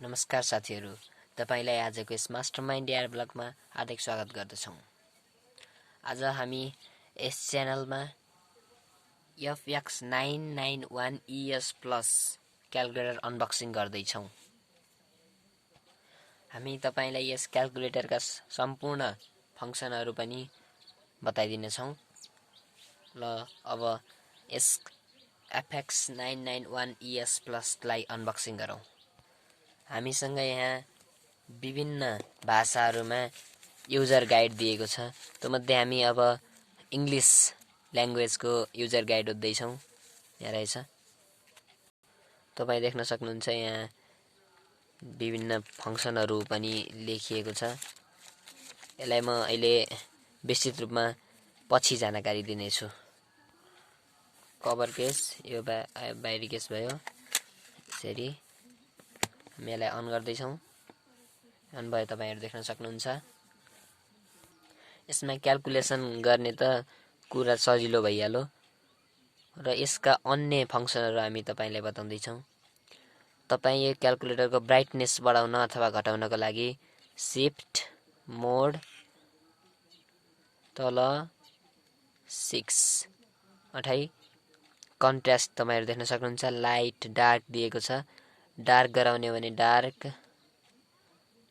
नमस्कार साथीहरू, तपाईलाई आजको यस मास्टरमाइन्ड एआर ब्लगमा हार्दिक स्वागत गर्दछौँ। आज हामी यस च्यानलमा FX991ES प्लस क्याल्कुलेटर अनबक्सिङ गर्दैछौँ। हामी तपाईलाई यस क्याल्कुलेटरका सम्पूर्ण फङ्सनहरू पनि बताइदिनेछौँ। ल अब यस FX991ES प्लसलाई अनबक्सिङ गरौँ। हामीसँग यहाँ विभिन्न भाषाहरूमा युजर गाइड दिएको छ। त्योमध्ये हामी अब इङ्ग्लिस ल्याङ्ग्वेजको युजर गाइड हेर्दैछौँ। यहाँ रहेछ, तपाईँ देख्न सक्नुहुन्छ। यहाँ विभिन्न फङ्सनहरू पनि लेखिएको छ। यसलाई म अहिले विस्तृत रूपमा पछि जानकारी दिनेछु। कभर केस, यो बाहिरी केस भयो। यसरी हामी यसलाई अन गर्दैछौँ। अन भयो, तपाईँहरू देख्न सक्नुहुन्छ। यसमा क्याल्कुलेसन गर्ने त कुरा सजिलो भइहाल्यो र यसका अन्य फङ्सनहरू हामी तपाईँलाई बताउँदैछौँ। तपाईँ यो क्याल्कुलेटरको ब्राइटनेस बढाउन अथवा घटाउनको लागि शिफ्ट मोड तल 6 अठाई कन्ट्रास्ट तपाईँहरू देख्न सक्नुहुन्छ। लाइट डार्क दिएको छ। डार्क गराउने भने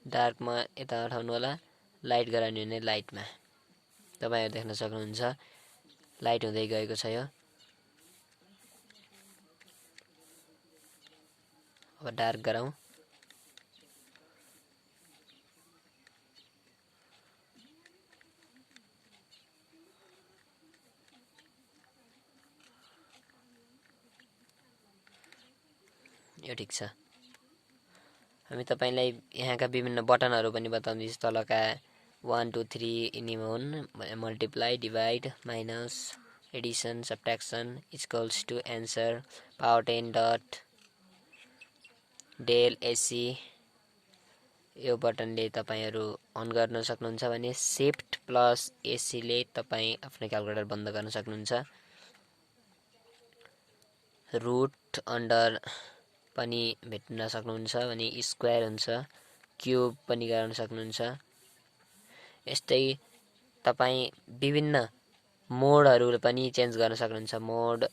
डार्कमा यता उठाउनु होला। लाइट गराउने भने लाइटमा। तपाईहरू देख्न सक्नुहुन्छ लाइट हुँदै गएको छ। यो अब डार्क गराउँ। यो ठिक छ। हामी तपाईलाई यहाँका विभिन्न बटनहरू पनि बताउँदैछौँ। तलका 1 2 3 इनिमोन, multiply, divide, minus, addition, subtraction, equals to, answer, power 10 dot, del, AC. यो बटनले तपाईहरू अन गर्न सक्नुहुन्छ भने शिफ्ट प्लस एसीले तपाईँ आफ्नो क्याल्कुलेटर बन्द गर्न सक्नुहुन्छ। रुट अन्डर पनि भेट्न सक्नुहुन्छ भने स्क्वायर हुन्छ। क्युब पनि गराउन सक्नुहुन्छ। यस्तै तपाईँ विभिन्न मोडहरू पनि चेन्ज गर्न सक्नुहुन्छ। Mode,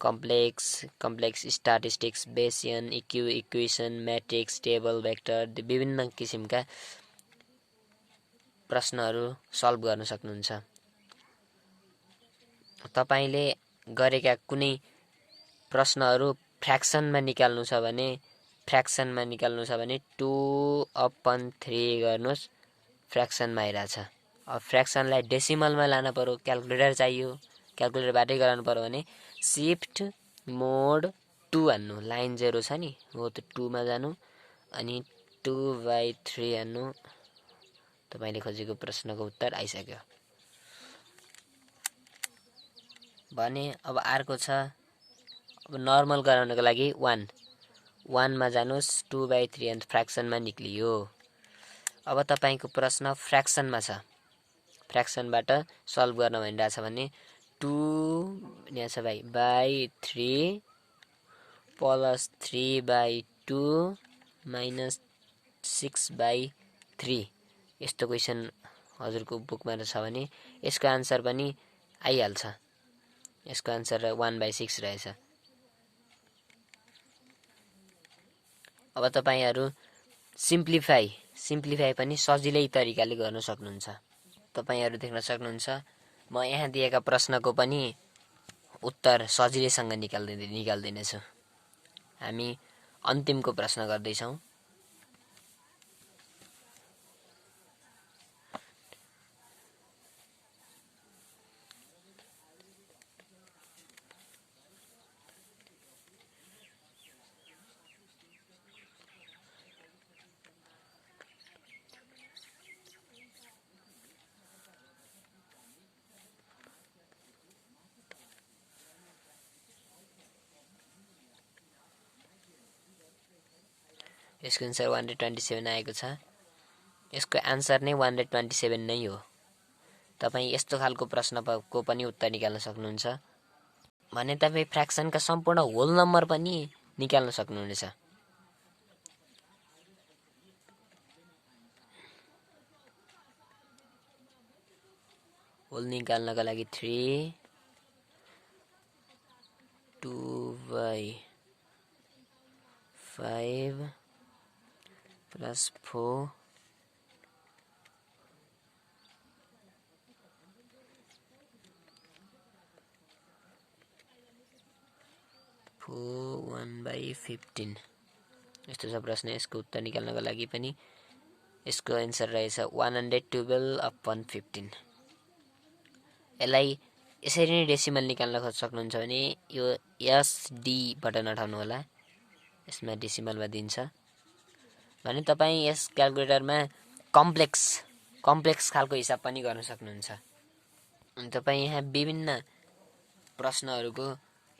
complex, statistics, base N, equation, matrix, table, vector, विभिन्न किसिमका प्रश्नहरू सल्भ गर्न सक्नुहुन्छ। तपाईले गरेका कुनै प्रश्नहरू फ्र्याक्सनमा निकाल्नु छ भने 2/3 गर्नुहोस्। फ्र्याक्सनमा आइरहेछ। अब फ्र्याक्सनलाई डेसिमलमा लान पर्यो, क्याल्कुलेटर चाहियो। क्याल्कुलेटरबाटै गराउनु पर्यो भने शिफ्ट मोड 2 हान्नु। लाइन 0 छ नि, हो त्यो 2 मा जानु अनि 2/3 हान्नु। तपाईले खोजेको प्रश्नको उत्तर आइसक्यो भने अब अर्को छ। अब नर्मल गराउनको लागि 1 मा जानुस्। 2/3 अन्त फ्र्याक्सनमा निक्लियो। अब तपाईको प्रश्न फ्र्याक्सनमा छ। फ्र्याक्सनबाट सल्भ गर्न भनिरहेछ भने 2 यहाँ छ भाइ by3 प्लस 3/2 माइनस 6/3। यस्तो क्वेसन हजुरको बुकमा छ भने यसको आन्सर पनि आइहाल्छ। यसको आन्सर 1/6 रहेछ। अब तपाईहरू सिम्प्लिफाई पनि सजिलै तरिकाले गर्न सक्नुहुन्छ। तपाईहरू देख्न सक्नुहुन्छ म यहाँ दिएका प्रश्नको पनि उत्तर सजिलैसँग निकाल्दिनेछु। हामी अन्तिमको प्रश्न गर्दैछौँ। यसको आन्सर 127 आएको छ। यसको आन्सर नै 127 नै हो। तपाईँ यस्तो खालको प्रश्नको पनि उत्तर निकाल्न सक्नुहुन्छ भने तपाईँ फ्र्याक्सनका सम्पूर्ण होल नम्बर पनि निकाल्न सक्नुहुनेछ। होल निकाल्नको लागि 3 2/5 plus 4 1/15 यस्तो छ प्रश्न। यसको उत्तर निकाल्नको लागि पनि यसको आन्सर रहेछ 112/15। यसलाई यसरी नै डेसिमल निकाल्न खोज्न सक्नुहुन्छ भने यो एसडी बटन अठाउनु होला। यसमा डेसिमलमा दिन्छ भने तपाईँ यस क्याल्कुलेटरमा कम्प्लेक्स खालको हिसाब पनि गर्न सक्नुहुन्छ। अनि तपाईँ यहाँ विभिन्न प्रश्नहरूको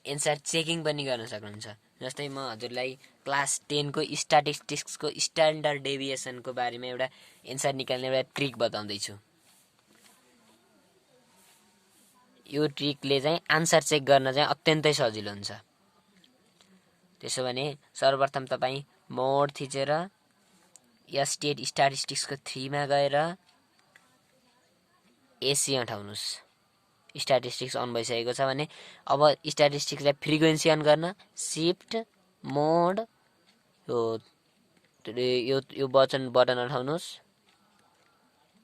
एन्सर चेकिङ पनि गर्न सक्नुहुन्छ। जस्तै म हजुरलाई क्लास 10 को स्ट्याटिस्टिक्सको स्ट्यान्डर्ड डेभिएसनको बारेमा एउटा एन्सर निकाल्ने एउटा ट्रिक बताउँदैछु। यो ट्रिकले चाहिँ आन्सर चेक गर्न चाहिँ अत्यन्तै सजिलो हुन्छ। त्यसो भने सर्वप्रथम तपाईँ मोड थिचेर स्टेट स्ट्याटिस्टिक्सको 3 मा गएर एसी अठाउनुस्। स्ट्याटिस्टिक्स अन भइसकेको छ भने अब स्ट्याटिस्टिक्सलाई फ्रिक्वेन्सी अन गर्न शिफ्ट मोड यो बटन अठाउनुस्।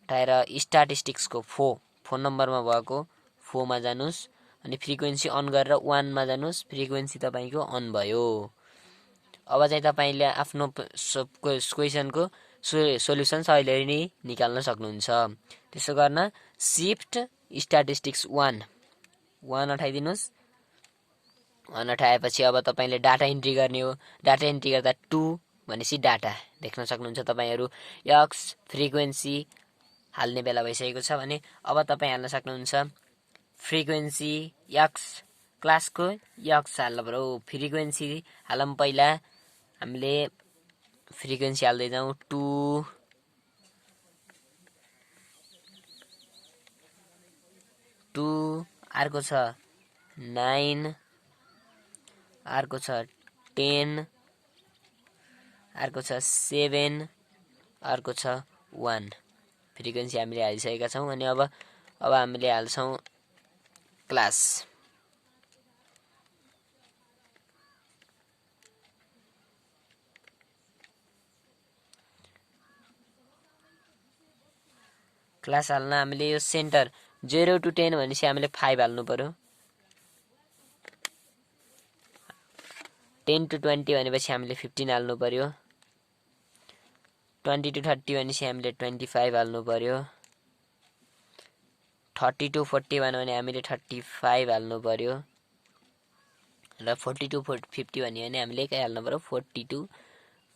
उठाएर स्ट्याटिस्टिक्सको फोन नम्बरमा भएको 4 मा जानुस् अनि फ्रिक्वेन्सी अन गरेर 1 मा जानुस्। फ्रिक्वेन्सी तपाईको अन भयो। अब चाहिँ तपाईले आफ्नो क्वेशनको सोलुसन अहिले नै निकाल्न सक्नुहुन्छ। त्यसो गर्न शिफ्ट स्ट्याटिस्टिक्स 1 उठाइदिनुस्। 1 उठाएपछि अब तपाईले डाटा इन्ट्री गर्ने हो। डाटा इन्ट्री गर्दा 2 भनेपछि डाटा देख्न सक्नुहुन्छ तपाईहरु। एक्स फ्रिक्वेन्सी हाल्ने बेला भइसकेको छ भने अब तपाई हाल्न सक्नुहुन्छ फ्रिक्वेन्सी एक्स क्लासको एक्स हाल्नु पर्यो। फ्रिक्वेन्सी हालौं पहिला हामीले फ्रिक्वेन्सी हाल्दै जाउँ 2 अर्को छ 9 अर्को छ 10 अर्को छ 7 अर्को छ 1 फ्रिक्वेन्सी हामीले हालिसकेका छौं। अनि अब हामीले हाल्छौं क्लास। क्लास हाल्न हामीले यो सेन्टर 0 to 10 भनेपछि हामीले 5 हाल्नु पर्यो। 10 to 20 भनेपछि हामीले 15 हाल्नु पर्यो। 20 to 30 भनेपछि हामीले 25 हाल्नु पर्यो। 30 to 41 भने हामीले 35 हाल्नु पर्यो। र 40 to 50 भने हामीले के हाल्नु पर्यो 40 to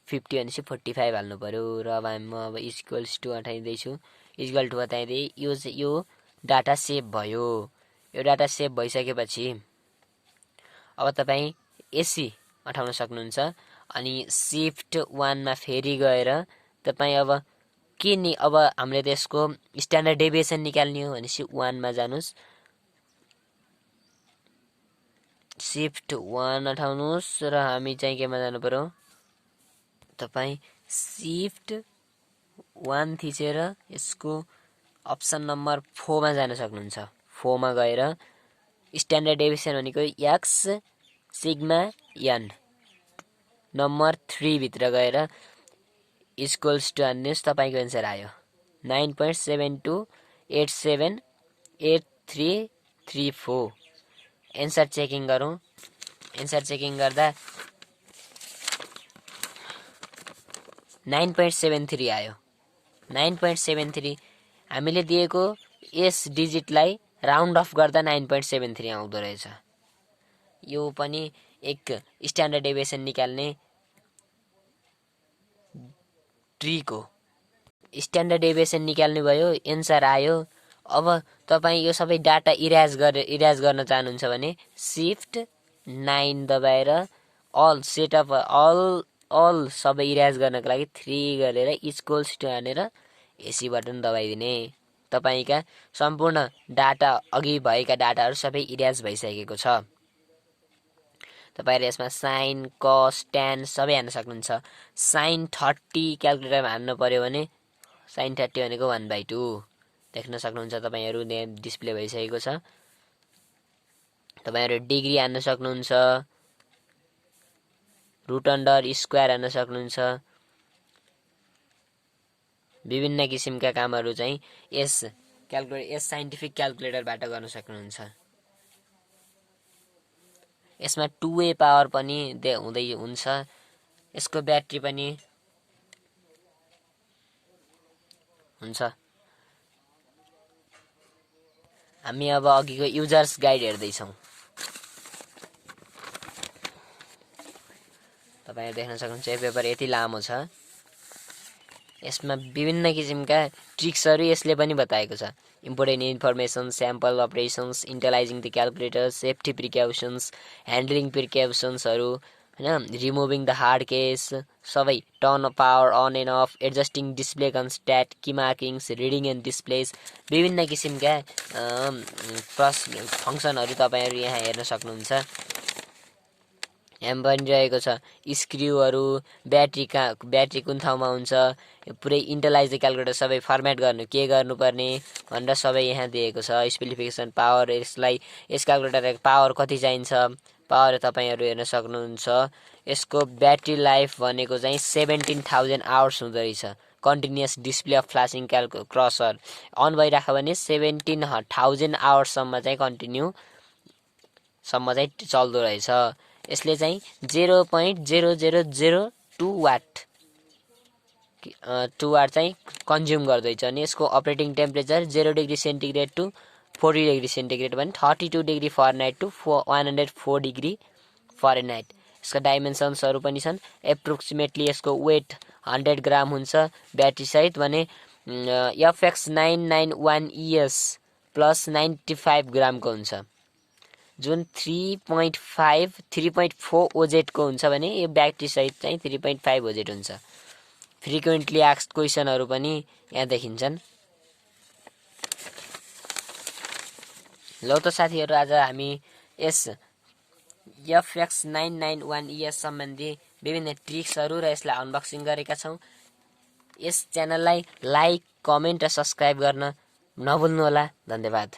50 भनेपछि 45 हाल्नु पर्यो। र अब म इक्वल्स टु हटाइदै छु। इक्वल टु हटाइदै यो डाटा सेभ भयो। यो डाटा सेभ भइसकेपछि अब तपाई एसी हटाउन सक्नुहुन्छ। अनि शिफ्ट 1 मा फेरि गएर तपाई अब हामीले त्यसको स्ट्यान्डर्ड डेभिएसन निकाल्ने हो भनेपछि 1 मा जानुस्। शिफ्ट 1 हटाउनुस् र हामी चाहिँ केमा जानु पर्यो तपाई शिफ्ट 1 थिचेर यसको अप्सन नम्बर 4 मा जान सक्नुहुन्छ। 4 मा गएर स्ट्यान्डर्ड डेभिएसन भनेको एक्स सिग्मा एन नम्बर 3 भित्र गएर इक्वल्स टु हान्नुस्। तपाईको आन्सर आयो 9.72878334। आन्सर चेकिङ गरौँ। आन्सर चेकिङ गर्दा 9.73 आयो। 9.73 हामीले दिएको यस डिजिटलाई राउन्ड अफ गर्दा 9.73 आउँदो रहेछ। यो पनि एक स्ट्यान्डर्ड डेभिएसन निकाल्ने ट्रिक हो। स्ट्यान्डर्ड डेभिएसन निकाल्नु भयो, आन्सर आयो। अब तपाई यो सबै डाटा इरेज गर्न चाहनुहुन्छ भने शिफ्ट 9 दबाएर अल सेटअप अल सबै इरेज गर्नको लागि 3 गरेर इक्वल्स टु हानेर एसी बटन दबाइदिने। तपाईका सम्पूर्ण डाटा अघि भएका डाटाहरु सबै इरेज भइसकेको छ। तपाईहरु यसमा साइन कस tan सबै हान्न सक्नुहुन्छ। साइन 30 क्याल्कुलेटरमा हान्नु पर्यो भने साइन 30 भनेको 1/2 देख्न सक्नुहुन्छ तपाईहरु डिस्प्ले भइसकेको छ। तपाईहरु डिग्री हान्न सक्नुहुन्छ, रुट अन्डर स्क्वायर हान्न सक्नुहुन्छ। विभिन्न किसिमका कामहरु चाहिँ यस साइन्टिफिक क्याल्कुलेटरबाट गर्न सक्नुहुन्छ। यसमा 2A पावर पनि हुँदै हुन्छ। यसको ब्याट्री पनि हुन्छ। हामी अब अघिको युजर्स गाइड हेर्दै छौं। तपाईहरु देख्न सक्नुहुन्छ यो पेपर यति लामो छ। यसमा विभिन्न किसिमका ट्रिक्सहरु यसले पनि बताएको छ। Important information, sample operations, initializing the calculator, safety precautions, handling प्रिकअसन्सहरु, हैन, रिमुभिङ द हार्ड केस, सबै turn power on and off, adjusting display contrast, key markings, reading and displays, विभिन्न किसिमका फंक्सनहरु तपाईहरु यहाँ हेर्न सक्नुहुन्छ। यहाँ पनि रहेको छ स्क्रुहरु, ब्याट्री कुन ठाउँमा हुन्छ, पुरै इन्टलाइज द क्याल्कुलेटर सबै फर्मेट गर्नु के गर्नुपर्ने भनेर सबै यहाँ दिएको छ। स्पेसिफिकेसन, पावर, यस क्याल्कुलेटरको पावर कति चाहिन्छ, पावर तपाईहरु हेर्न सक्नुहुन्छ। यसको ब्याट्री लाइफ भनेको चाहिँ 17,000 आवर्स हुँदै रहेछ। Continuous display of flashing cursor on भइराख्यो भने 17,000 आवर्स सम्म चाहिँ कन्टिन्यू सम्म चाहिँ चल्दो रहेछ। यसले चाहिँ 0.0002 वाट 2 वाट चाहिँ कन्ज्युम गर्दैछ। अनि यसको operating temperature 0 degree centigrade to 40 degree centigrade भने 32 degree Fahrenheit to 104 degree Fahrenheit. यसका डाइमेन्सन्सहरु पनि छन्। एप्रोक्सिमेटली यसको वेट 100 ग्राम हुन्छ ब्याट्री सहित भने FX991ES प्लस 95 ग्रामको हुन्छ, जुन 3.4 ओजेट को हुन्छ भने यो ब्याट्री सहित चाहिँ 3.5 ओजेट हुन्छ। फ्रिक्वेन्टली आस्क्ड क्वेशनहरु पनि यहाँ देखिन्छन्। ल त साथीहरु, आज हामी यस FX991ES सम्बन्धी विभिन्न ट्रिक्सहरु र यसलाई अनबक्सिङ गरेका छौं। यस च्यानललाई लाइक, कमेन्ट र सब्स्क्राइब गर्न नभुल्नु होला। धन्यवाद।